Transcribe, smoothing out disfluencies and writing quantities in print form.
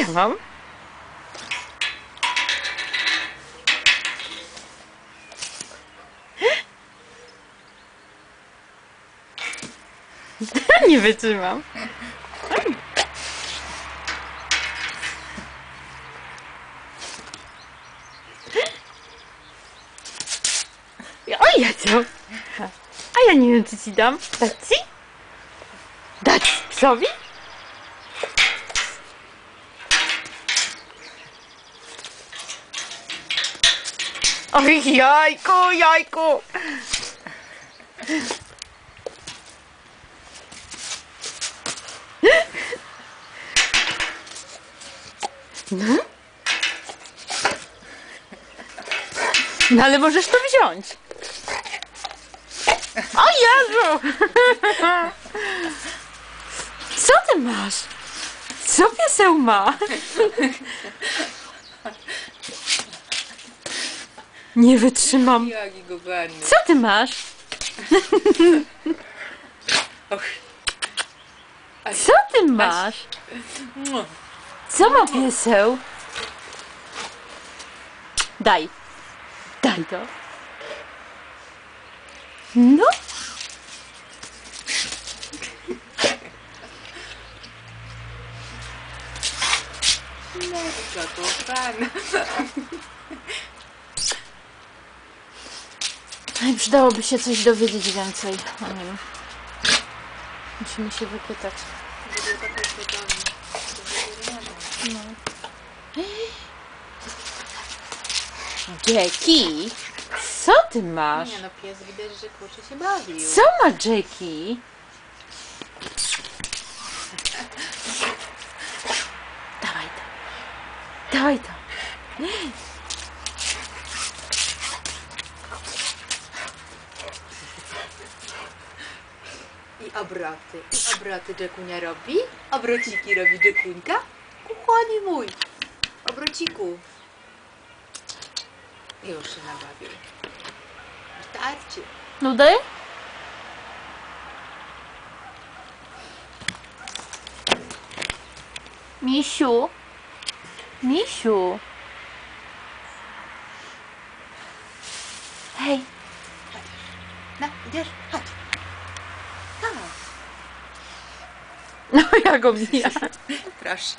ja mam? Nie wytrzymam. O Jezu! A ja nie wiem, co ci dam. Dać ci? Dać psowi? Oj, jajku, jajku! No? No ale możesz to wziąć. O Jezu! Co ty masz? Co pieseł ma? Nie wytrzymam. Jaki kochany. Co ty masz? Och. Co ty masz? Co ma pieseł? Daj. Daj to. No. Jaka kochana. Przydałoby się coś dowiedzieć więcej o nim. Musimy się wypytać. No. Jackie? Co ty masz? Nie no, pies widać, że kurczę się bawił. Co ma Jackie? Dawaj to. Dawaj to. I obroty Jackunia robi? Obrociki robi Jackunka? Kochani mój, obrociku. Już się nabawił. Wystarczy. Nudy? Misiu? Misiu? Hej. No, idziesz? Chodź. No ja go mija. Proszę.